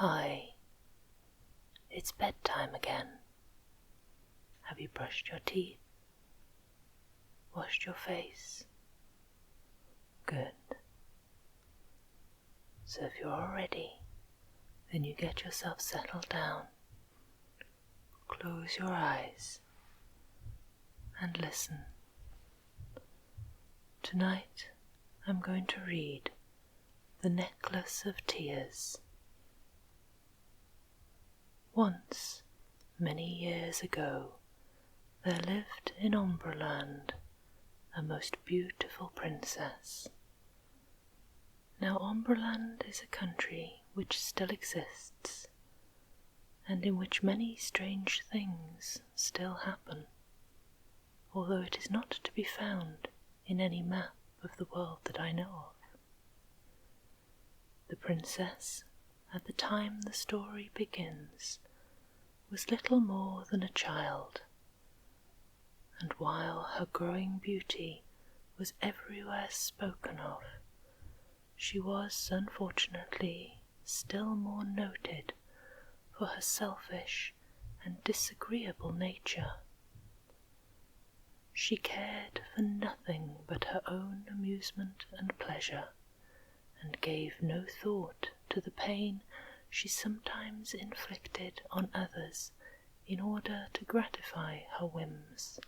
Hi, it's bedtime again. Have you brushed your teeth? Washed your face? Good. So if you're all ready, then you get yourself settled down. Close your eyes and listen. Tonight I'm going to read The Necklace of Tears. Once, many years ago, there lived in Umberland a most beautiful princess. Now Umberland is a country which still exists, and in which many strange things still happen, although it is not to be found in any map of the world that I know of. The princess, at the time the story begins, was little more than a child, and while her growing beauty was everywhere spoken of, she was unfortunately still more noted for her selfish and disagreeable nature. She cared for nothing but her own amusement and pleasure, and gave no thought to the pain she sometimes inflicted on others in order to gratify her whims.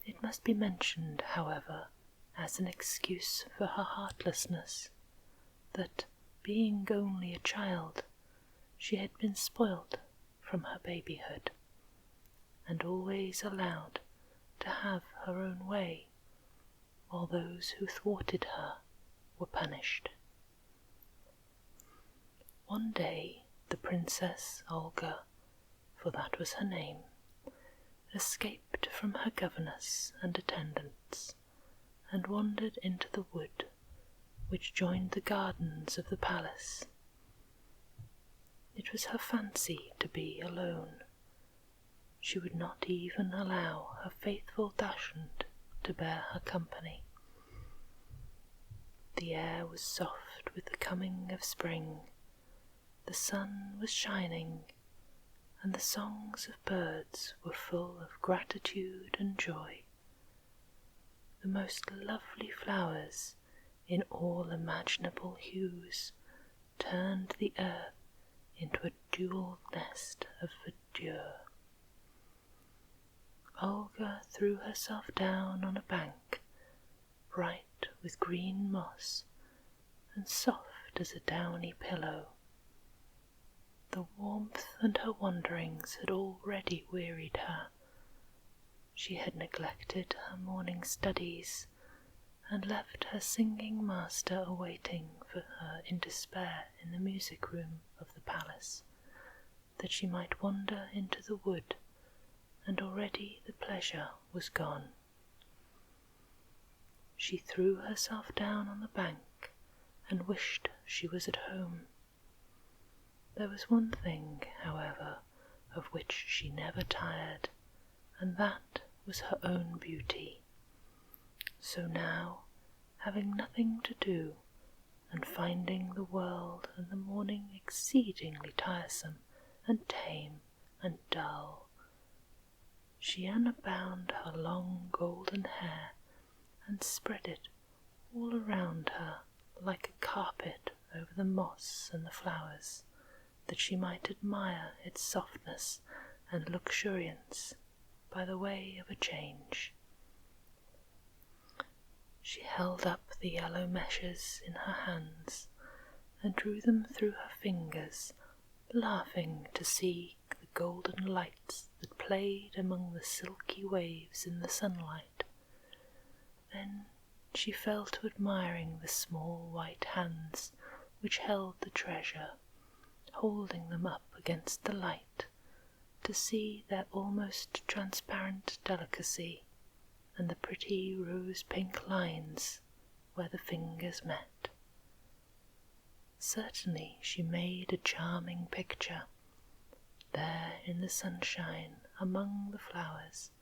It must be mentioned, however, as an excuse for her heartlessness, that, being only a child, she had been spoilt from her babyhood, and always allowed to have her own way, while those who thwarted her were punished. One day the Princess Olga, for that was her name, escaped from her governess and attendants, and wandered into the wood which joined the gardens of the palace. It was her fancy to be alone. She would not even allow her faithful Dachshund to bear her company. The air was soft with the coming of spring, the sun was shining, and the songs of birds were full of gratitude and joy. The most lovely flowers, in all imaginable hues, turned the earth into a jewelled nest of verdure. Olga threw herself down on a bank, bright with green moss, and soft as a downy pillow. The warmth and her wanderings had already wearied her. She had neglected her morning studies, and left her singing master awaiting for her in despair in the music room of the palace, that she might wander into the wood, and already the pleasure was gone. She threw herself down on the bank and wished she was at home. There was one thing, however, of which she never tired, and that was her own beauty. So now, having nothing to do, and finding the world and the morning exceedingly tiresome and tame and dull, she unbound her long golden hair and spread it all around her like a carpet over the moss and the flowers, that she might admire its softness and luxuriance by the way of a change. She held up the yellow meshes in her hands and drew them through her fingers, laughing to see the golden lights that played among the silky waves in the sunlight. Then she fell to admiring the small white hands which held the treasure, holding them up against the light to see their almost transparent delicacy and the pretty rose-pink lines where the fingers met. Certainly she made a charming picture, there in the sunshine among the flowers,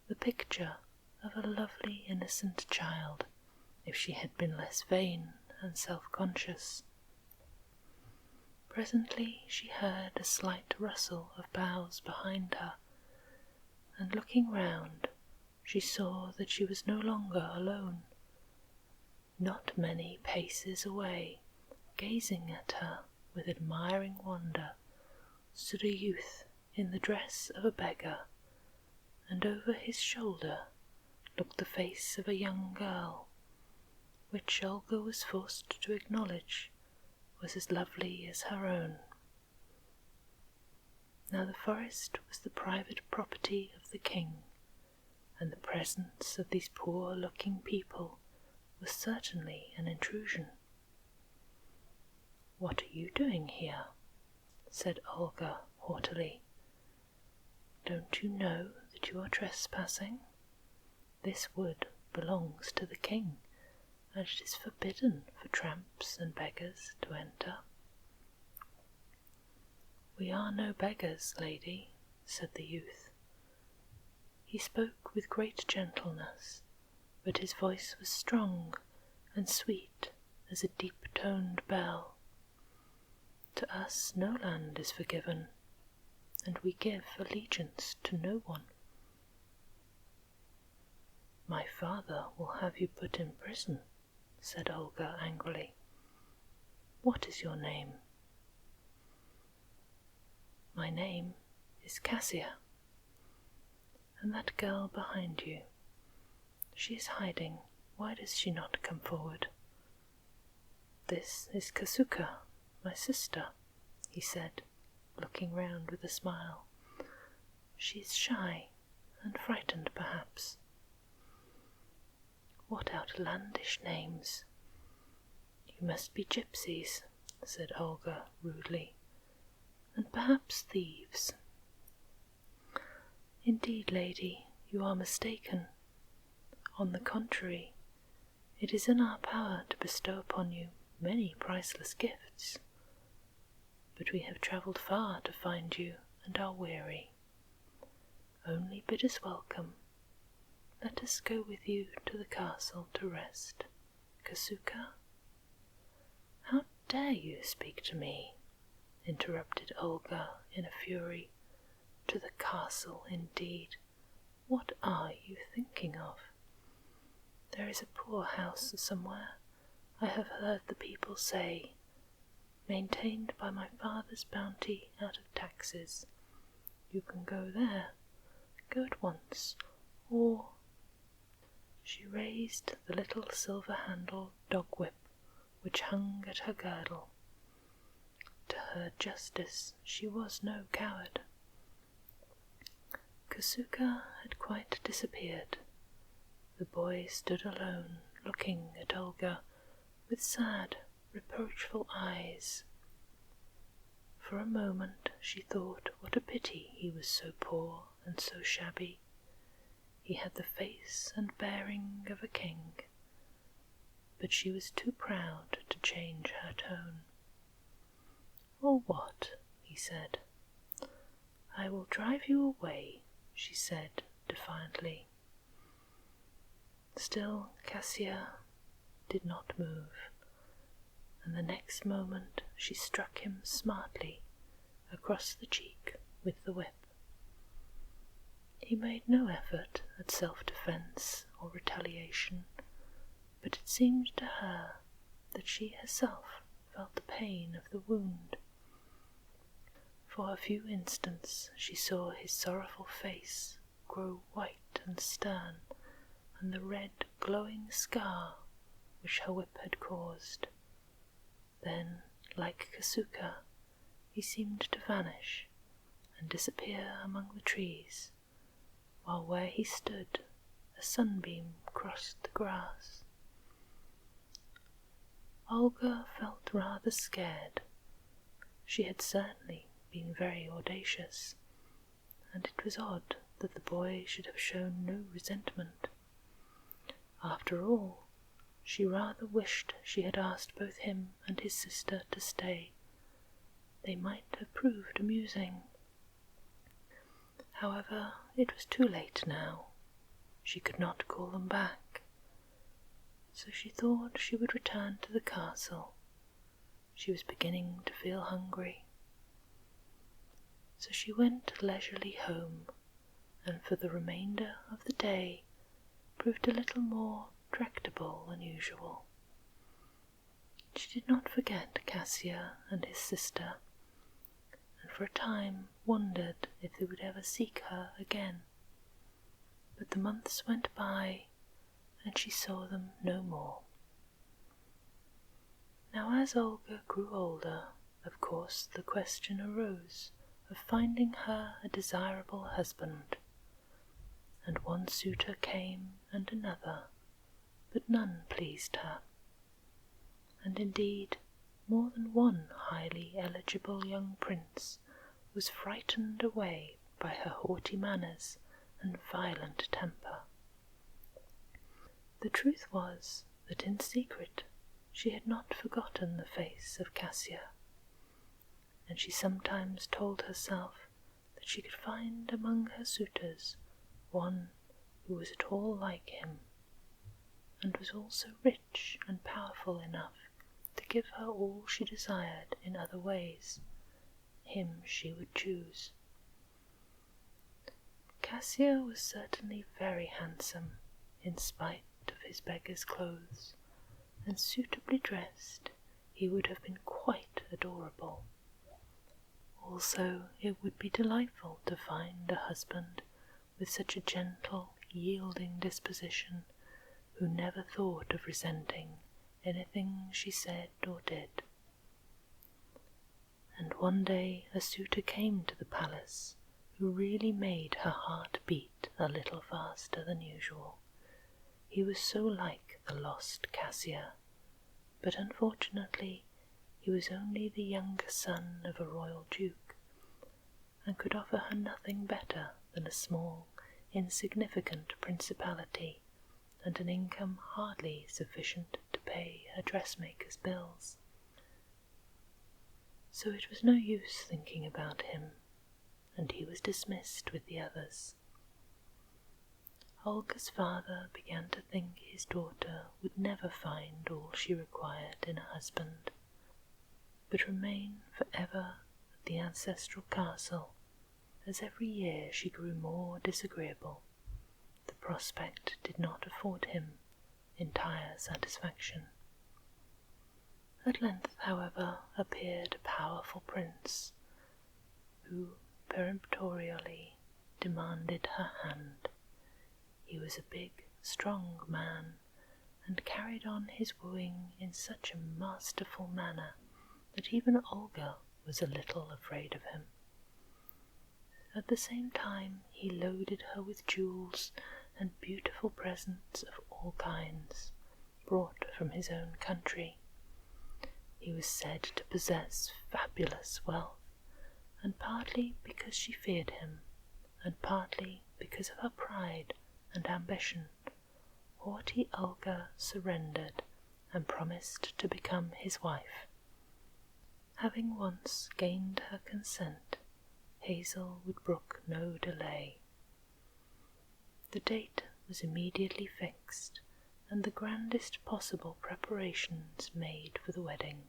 the picture of a lovely innocent child, if she had been less vain and self-conscious. Presently she heard a slight rustle of boughs behind her, and looking round, she saw that she was no longer alone. Not many paces away, gazing at her with admiring wonder, stood a youth in the dress of a beggar, and over his shoulder looked the face of a young girl, which Olga was forced to acknowledge was as lovely as her own. Now the forest was the private property of the king, and the presence of these poor-looking people was certainly an intrusion. "What are you doing here?" said Olga haughtily. "Don't you know that you are trespassing? This wood belongs to the king, and it is forbidden for tramps and beggars to enter." "We are no beggars, lady," said the youth. He spoke with great gentleness, but his voice was strong and sweet as a deep-toned bell. "To us no land is forgiven, and we give allegiance to no one." "My father will have you put in prison," said Olga angrily. "What is your name?" "My name is Cassia. And that girl behind you, she is hiding. Why does she not come forward?" "This is Kasuka, my sister," he said, looking round with a smile. "She is shy and frightened, perhaps." "What outlandish names! You must be gypsies," said Olga rudely, "and perhaps thieves." "Indeed, lady, you are mistaken. On the contrary, it is in our power to bestow upon you many priceless gifts. But we have travelled far to find you and are weary. Only bid us welcome. Let us go with you to the castle to rest. Kasuka?" "How dare you speak to me?" interrupted Olga in a fury. "To the castle, indeed! What are you thinking of? There is a poor house somewhere, I have heard the people say, maintained by my father's bounty out of taxes. You can go there. Go at once, or—" She raised the little silver-handled dog-whip which hung at her girdle. To her justice, she was no coward. Kasuka had quite disappeared. The boy stood alone, looking at Olga with sad, reproachful eyes. For a moment she thought what a pity he was so poor and so shabby. He had the face and bearing of a king, but she was too proud to change her tone. "Or what?" he said. "I will drive you away," she said defiantly. Still Cassia did not move, and the next moment she struck him smartly across the cheek with the whip. He made no effort at self-defence or retaliation, but it seemed to her that she herself felt the pain of the wound. For a few instants she saw his sorrowful face grow white and stern, and the red glowing scar which her whip had caused. Then, like Kasuka, he seemed to vanish and disappear among the trees, while where he stood a sunbeam crossed the grass. Olga felt rather scared. She had certainly been very audacious, and it was odd that the boy should have shown no resentment. After all, she rather wished she had asked both him and his sister to stay. They might have proved amusing. However, it was too late now. She could not call them back. So she thought she would return to the castle, she was beginning to feel hungry. So she went leisurely home, and for the remainder of the day proved a little more tractable than usual. She did not forget Cassia and his sister, and for a time wondered if they would ever seek her again. But the months went by, and she saw them no more. Now, as Olga grew older, of course the question arose of finding her a desirable husband, and one suitor came and another, but none pleased her. And indeed, more than one highly eligible young prince was frightened away by her haughty manners and violent temper. The truth was that in secret she had not forgotten the face of Cassia, and she sometimes told herself that she could find among her suitors one who was at all like him, and was also rich and powerful enough to give her all she desired in other ways. Him she would choose. Cassia was certainly very handsome, in spite of his beggar's clothes, and suitably dressed he would have been quite adorable. Also, it would be delightful to find a husband with such a gentle, yielding disposition, who never thought of resenting anything she said or did. And one day a suitor came to the palace who really made her heart beat a little faster than usual. He was so like the lost Cassia, but unfortunately he was only the younger son of a royal duke, and could offer her nothing better than a small, insignificant principality and an income hardly sufficient to pay her dressmaker's bills. So it was no use thinking about him, and he was dismissed with the others. Olga's father began to think his daughter would never find all she required in a husband, but remain forever at the ancestral castle. As every year she grew more disagreeable, the prospect did not afford him entire satisfaction. At length, however, appeared a powerful prince, who peremptorily demanded her hand. He was a big, strong man, and carried on his wooing in such a masterful manner that even Olga was a little afraid of him. At the same time he loaded her with jewels and beautiful presents of all kinds, brought from his own country. He was said to possess fabulous wealth, and partly because she feared him, and partly because of her pride and ambition, haughty Olga surrendered and promised to become his wife. Having once gained her consent, Hazel would brook no delay. The date was immediately fixed, and the grandest possible preparations made for the wedding.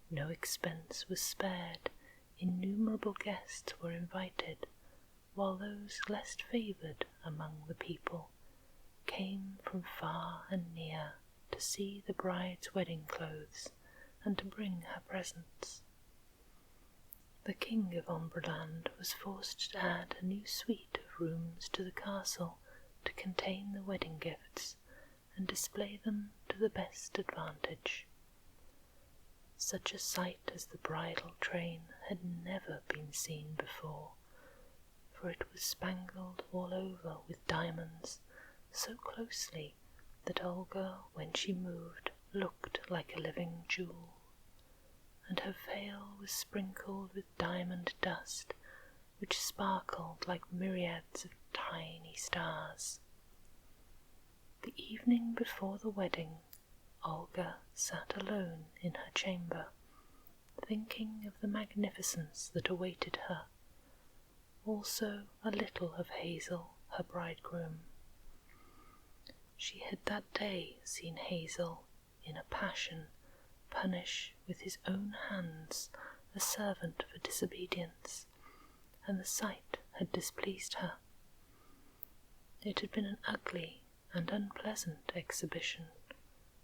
No expense was spared, innumerable guests were invited, while those less favoured among the people came from far and near to see the bride's wedding clothes and to bring her presents. The King of Omberland was forced to add a new suite of rooms to the castle to contain the wedding gifts and display them to the best advantage. Such a sight as the bridal train had never been seen before, for it was spangled all over with diamonds so closely that Olga, when she moved, looked like a living jewel, and her veil was sprinkled with diamond dust which sparkled like myriads of tiny stars. The evening before the wedding, Olga sat alone in her chamber, thinking of the magnificence that awaited her, also a little of Hazel, her bridegroom. She had that day seen Hazel in a passion punish with his own hands a servant for disobedience, and the sight had displeased her. It had been an ugly and unpleasant exhibition,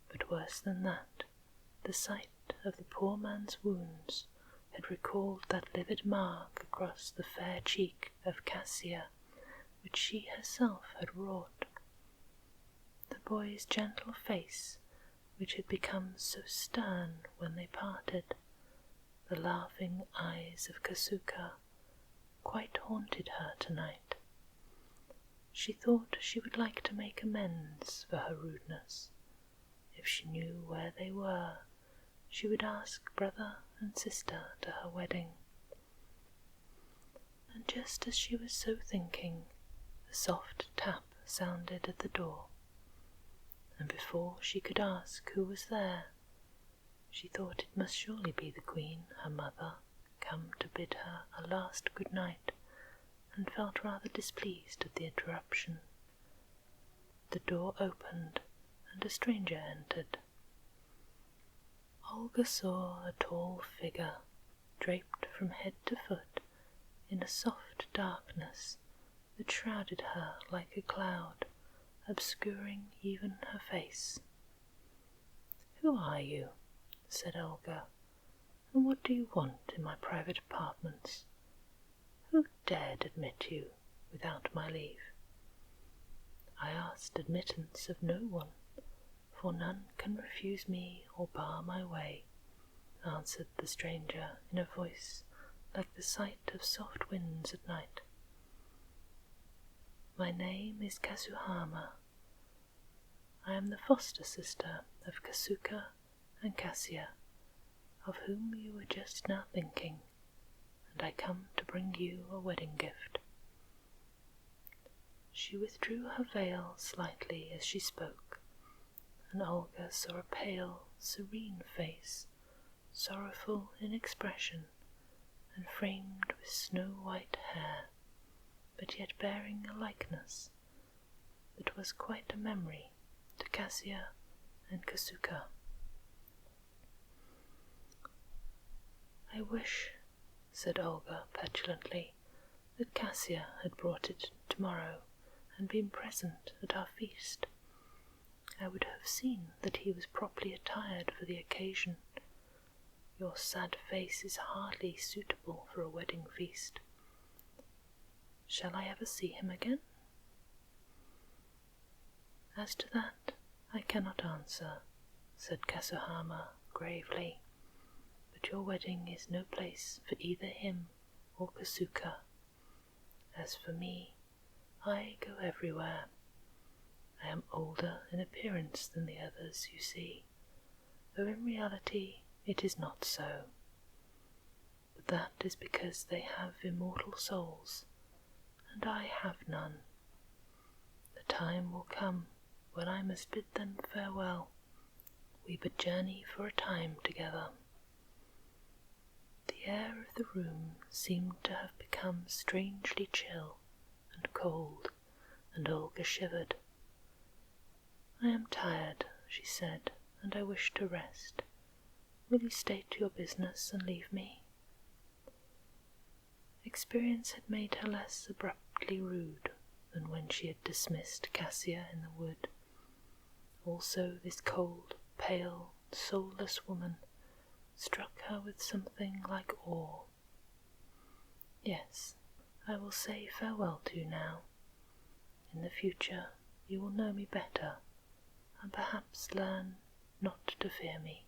but worse than that, the sight of the poor man's wounds had recalled that livid mark across the fair cheek of Cassia, which she herself had wrought. The boy's gentle face, which had become so stern when they parted, the laughing eyes of Kasuka, quite haunted her tonight. She thought she would like to make amends for her rudeness. If she knew where they were, she would ask brother and sister to her wedding. And just as she was so thinking, a soft tap sounded at the door, and before she could ask who was there, she thought it must surely be the Queen, her mother, come to bid her a last good night, and felt rather displeased at the interruption. The door opened, and a stranger entered. Olga saw a tall figure, draped from head to foot in a soft darkness that shrouded her like a cloud, obscuring even her face. "Who are you?" said Olga, "and what do you want in my private apartments? Who dared admit you without my leave?" "I asked admittance of no one, for none can refuse me or bar my way," answered the stranger in a voice like the sight of soft winds at night. "My name is Kazuhama. I am the foster sister of Kasuka and Cassia, of whom you were just now thinking, and I come to bring you a wedding gift." She withdrew her veil slightly as she spoke, and Olga saw a pale, serene face, sorrowful in expression, and framed with snow-white hair, but yet bearing a likeness that was quite a memory to Cassia and Kasuka. "I wish," said Olga petulantly, "that Cassia had brought it tomorrow and been present at our feast. I would have seen that he was properly attired for the occasion. Your sad face is hardly suitable for a wedding feast. Shall I ever see him again?" "As to that, I cannot answer," said Kazuhama gravely, "but your wedding is no place for either him or Kasuka. As for me, I go everywhere. I am older in appearance than the others, you see, though in reality it is not so. But that is because they have immortal souls, and I have none. The time will come when I must bid them farewell. We but journey for a time together." The air of the room seemed to have become strangely chill and cold, and Olga shivered. "I am tired," she said, "and I wish to rest. Will you state your business and leave me?" Experience had made her less abruptly rude than when she had dismissed Cassia in the wood. Also this cold, pale, soulless woman struck her with something like awe. "Yes, I will say farewell to you now. In the future you will know me better, and perhaps learn not to fear me,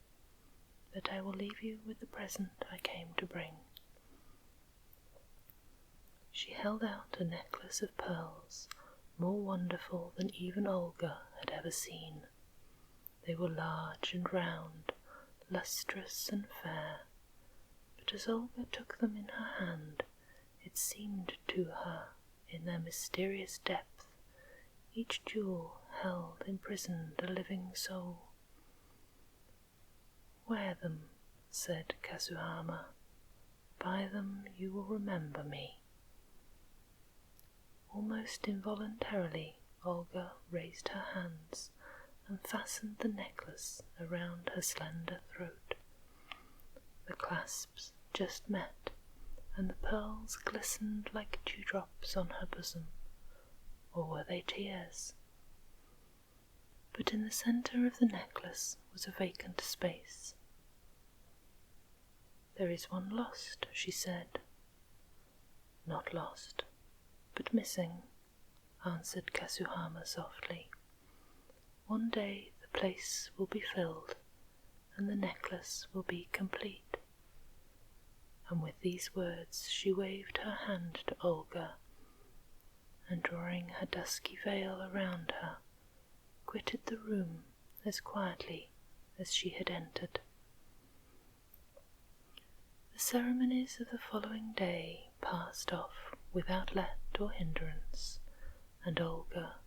but I will leave you with the present I came to bring." She held out a necklace of pearls, more wonderful than even Olga had ever seen. They were large and round, lustrous and fair, but as Olga took them in her hand, it seemed to her, in their mysterious depth, each jewel held imprisoned a living soul. "Wear them," said Kazuhama. "By them you will remember me." Almost involuntarily, Olga raised her hands and fastened the necklace around her slender throat. The clasps just met, and the pearls glistened like dewdrops on her bosom, or were they tears? But in the centre of the necklace was a vacant space. "There is one lost," she said. "Not lost, but missing," answered Kasuhama softly. "One day the place will be filled, and the necklace will be complete." And with these words she waved her hand to Olga, and drawing her dusky veil around her, quitted the room as quietly as she had entered. The ceremonies of the following day passed off without let or hindrance, and Olga,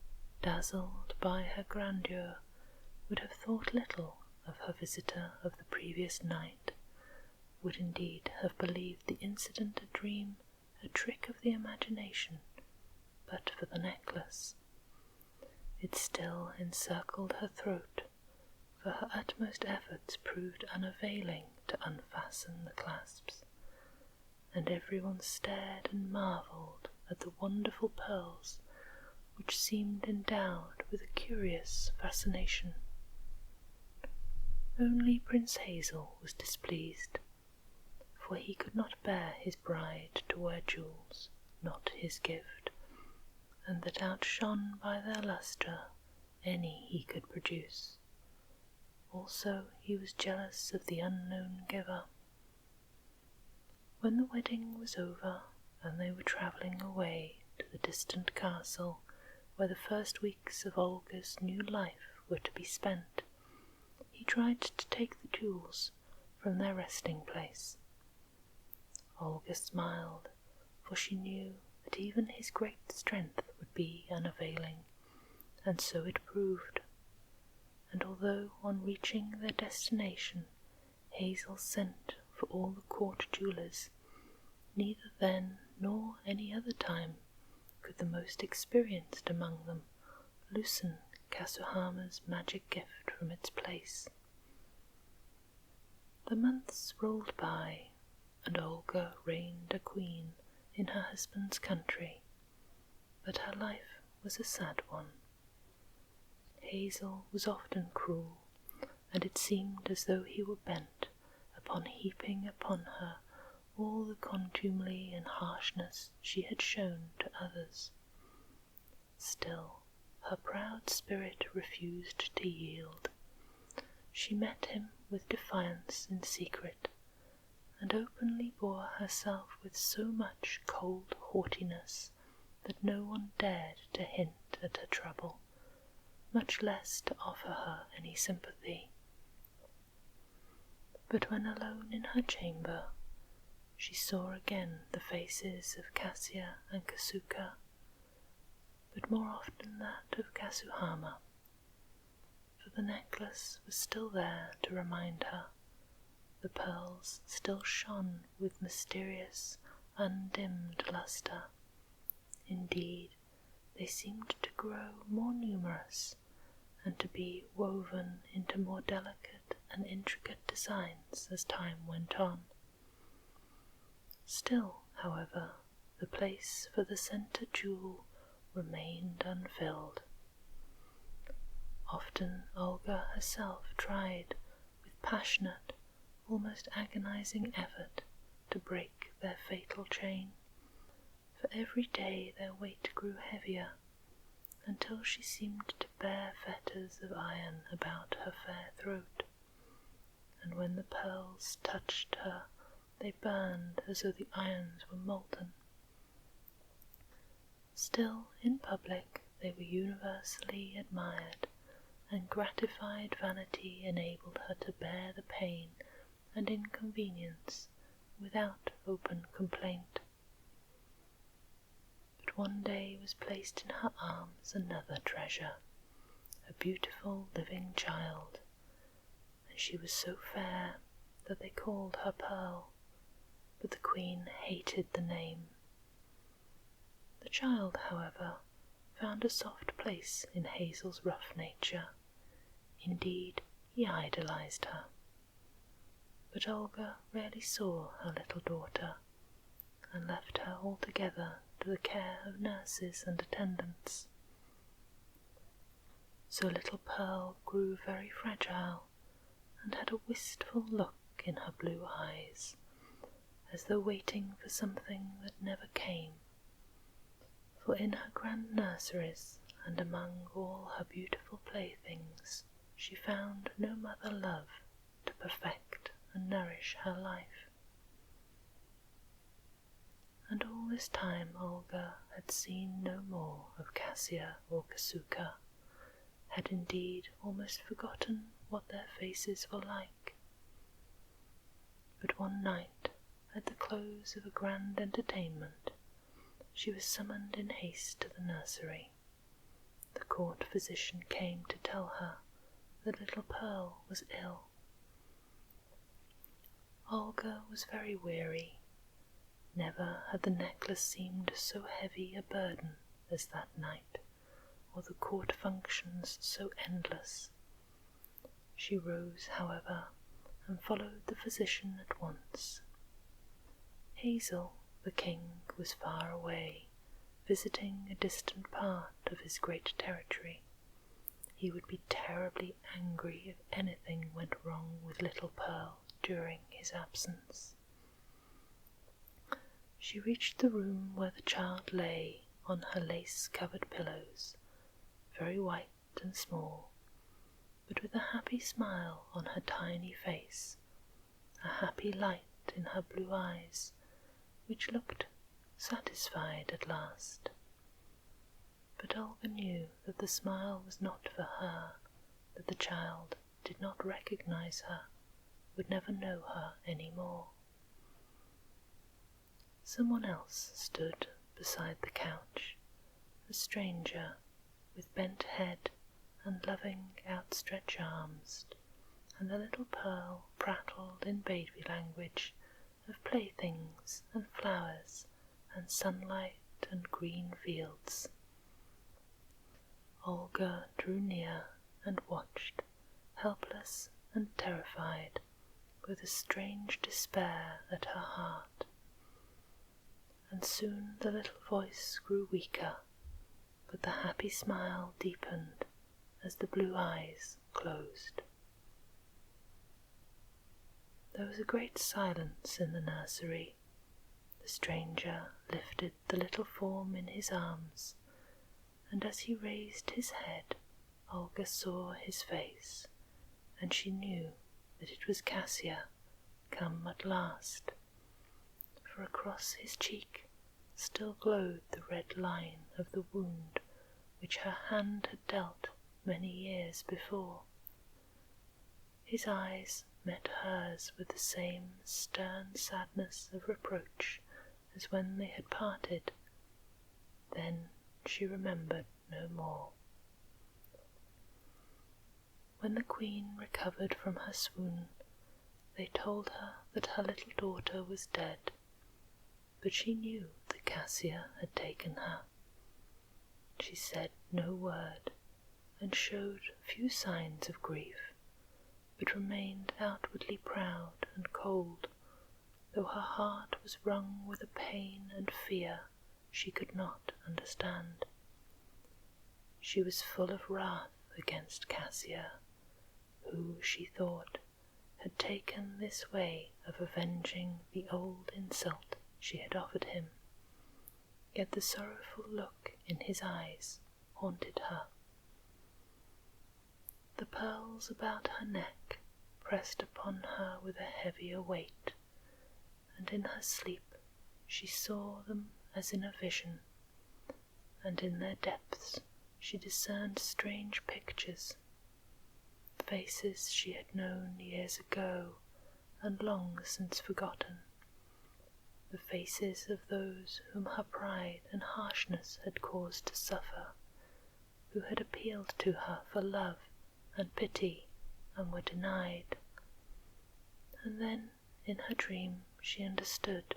dazzled by her grandeur, would have thought little of her visitor of the previous night, would indeed have believed the incident a dream, a trick of the imagination, but for the necklace. It still encircled her throat, for her utmost efforts proved unavailing to unfasten the clasps, and everyone stared and marvelled at the wonderful pearls, which seemed endowed with a curious fascination. Only Prince Hazel was displeased, for he could not bear his bride to wear jewels, not his gift, and that outshone by their lustre any he could produce. Also he was jealous of the unknown giver. When the wedding was over, and they were travelling away to the distant castle where the first weeks of Olga's new life were to be spent, he tried to take the jewels from their resting place. Olga smiled, for she knew that even his great strength would be unavailing, and so it proved. And although on reaching their destination Hazel sent for all the court jewellers, neither then nor any other time could the most experienced among them loosen Kasuhama's magic gift from its place. The months rolled by, and Olga reigned a queen in her husband's country, but her life was a sad one. Hazel was often cruel, and it seemed as though he were bent upon heaping upon her all the contumely and harshness she had shown to others. Still, her proud spirit refused to yield. She met him with defiance in secret, and openly bore herself with so much cold haughtiness that no one dared to hint at her trouble, much less to offer her any sympathy. But when alone in her chamber, she saw again the faces of Cassia and Kasuka, but more often that of Kasuhama, for the necklace was still there to remind her. The pearls still shone with mysterious, undimmed lustre. Indeed, they seemed to grow more numerous, and to be woven into more delicate and intricate designs as time went on. Still, however, the place for the centre jewel remained unfilled. Often Olga herself tried, with passionate, almost agonizing effort, to break their fatal chain, for every day their weight grew heavier, until she seemed to bear fetters of iron about her fair throat, and when the pearls touched her they burned as though the irons were molten. Still, in public they were universally admired, and gratified vanity enabled her to bear the pain and inconvenience without open complaint. But one day was placed in her arms another treasure, a beautiful living child, and she was so fair that they called her Pearl, but the queen hated the name. The child, however, found a soft place in Hazel's rough nature. Indeed, he idolized her. But Olga rarely saw her little daughter, and left her altogether to the care of nurses and attendants. So little Pearl grew very fragile, and had a wistful look in her blue eyes, as though waiting for something that never came. For in her grand nurseries, and among all her beautiful playthings, she found no mother love to perfect and nourish her life. And all this time Olga had seen no more of Cassia or Kasuka, had indeed almost forgotten what their faces were like. But one night, at the close of a grand entertainment, she was summoned in haste to the nursery. The court physician came to tell her that little Pearl was ill. Olga was very weary. Never had the necklace seemed so heavy a burden as that night, or the court functions so endless. She rose, however, and followed the physician at once. Hazel, the king, was far away, visiting a distant part of his great territory. He would be terribly angry if anything went wrong with little Pearl during his absence. She reached the room where the child lay on her lace-covered pillows, very white and small, but with a happy smile on her tiny face, a happy light in her blue eyes, which looked satisfied at last. But Olga knew that the smile was not for her, that the child did not recognize her, would never know her any more. Someone else stood beside the couch, a stranger, with bent head and loving outstretched arms, and the little Pearl prattled in baby language of playthings and flowers and sunlight and green fields. Olga drew near and watched, helpless and terrified, with a strange despair at her heart. And soon the little voice grew weaker, but the happy smile deepened as the blue eyes closed. There was a great silence in the nursery. The stranger lifted the little form in his arms, and as he raised his head, Olga saw his face, and she knew that it was Cassia come at last, for across his cheek still glowed the red line of the wound which her hand had dealt many years before. His eyes met hers with the same stern sadness of reproach as when they had parted. Then she remembered no more. When the queen recovered from her swoon, they told her that her little daughter was dead, but she knew that Cassia had taken her. She said no word, and showed few signs of grief, but remained outwardly proud and cold, though her heart was wrung with a pain and fear she could not understand. She was full of wrath against Cassia, who, she thought, had taken this way of avenging the old insult she had offered him, yet the sorrowful look in his eyes haunted her. The pearls about her neck pressed upon her with a heavier weight, and in her sleep she saw them as in a vision, and in their depths she discerned strange pictures, faces she had known years ago and long since forgotten, the faces of those whom her pride and harshness had caused to suffer, who had appealed to her for love and pity and were denied. And then in her dream she understood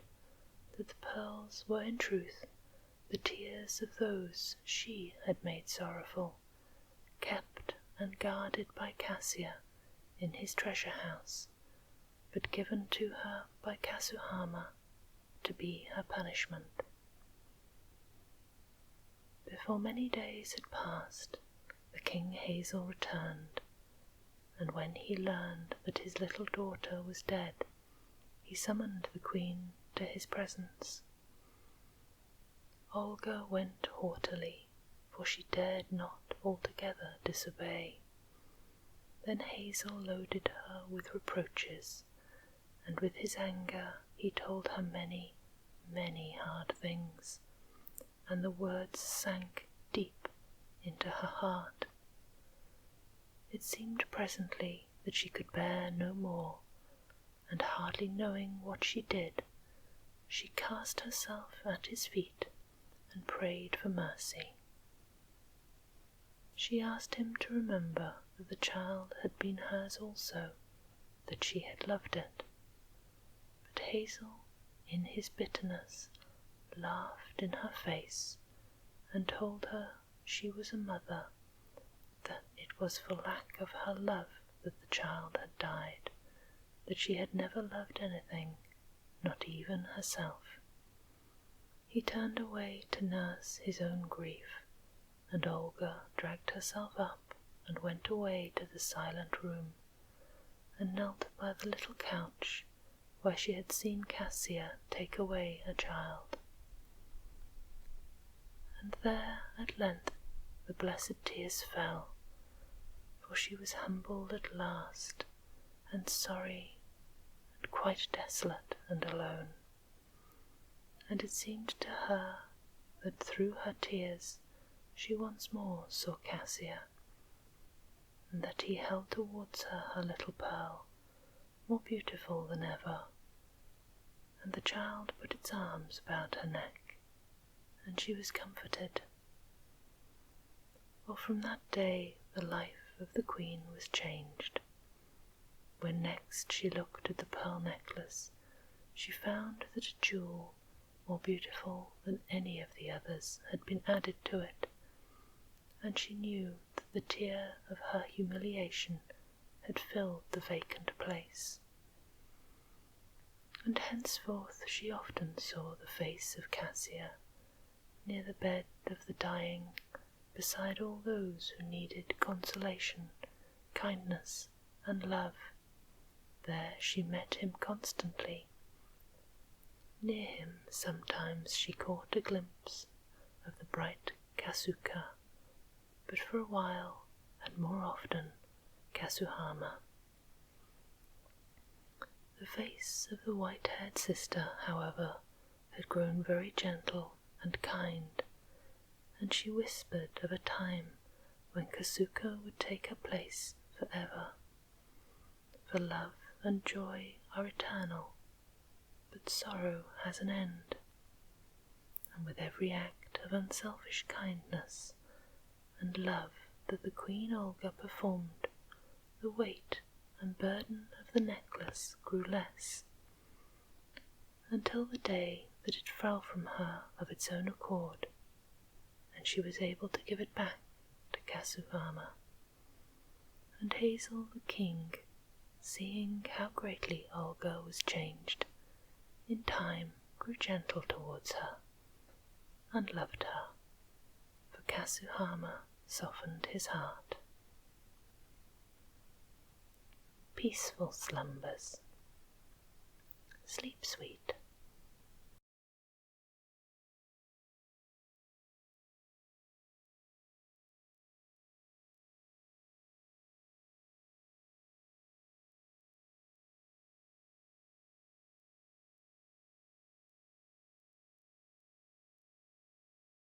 that the pearls were in truth the tears of those she had made sorrowful, kept and guarded by Cassia in his treasure house, but given to her by Kasuhama to be her punishment. Before many days had passed, the King Hazel returned, and when he learned that his little daughter was dead, he summoned the Queen to his presence. Olga went haughtily, for she dared not altogether disobey. Then Hazel loaded her with reproaches, and with his anger he told her many, many hard things, and the words sank deep into her heart. It seemed presently that she could bear no more, and hardly knowing what she did, she cast herself at his feet and prayed for mercy. She asked him to remember that the child had been hers also, that she had loved it. But Hazel, in his bitterness, laughed in her face and told her she was a mother, that it was for lack of her love that the child had died, that she had never loved anything, not even herself. He turned away to nurse his own grief, and Olga dragged herself up and went away to the silent room, and knelt by the little couch where she had seen Cassia take away a child. And there at length the blessed tears fell, for she was humbled at last, and sorry, and quite desolate and alone. And it seemed to her that through her tears she once more saw Cassia, and that he held towards her her little pearl, more beautiful than ever, and the child put its arms about her neck, and she was comforted. For from that day the life of the Queen was changed. When next she looked at the pearl necklace, she found that a jewel more beautiful than any of the others had been added to it, and she knew that the tear of her humiliation had filled the vacant place. And henceforth she often saw the face of Cassia, near the bed of the dying, beside all those who needed consolation, kindness, and love. There she met him constantly. Near him sometimes she caught a glimpse of the bright Kasuka, but for a while, and more often, Kasuhama. The face of the white-haired sister, however, had grown very gentle and kind, and she whispered of a time when Kasuka would take her place forever. For love and joy are eternal, but sorrow has an end, and with every act of unselfish kindness and love that the Queen Olga performed, the weight and burden of the necklace grew less, until the day that it fell from her of its own accord, and she was able to give it back to Kasuhama. And Hazel the King, seeing how greatly Olga was changed, in time grew gentle towards her, and loved her, for Kasuhama softened his heart. Peaceful slumbers. Sleep sweet.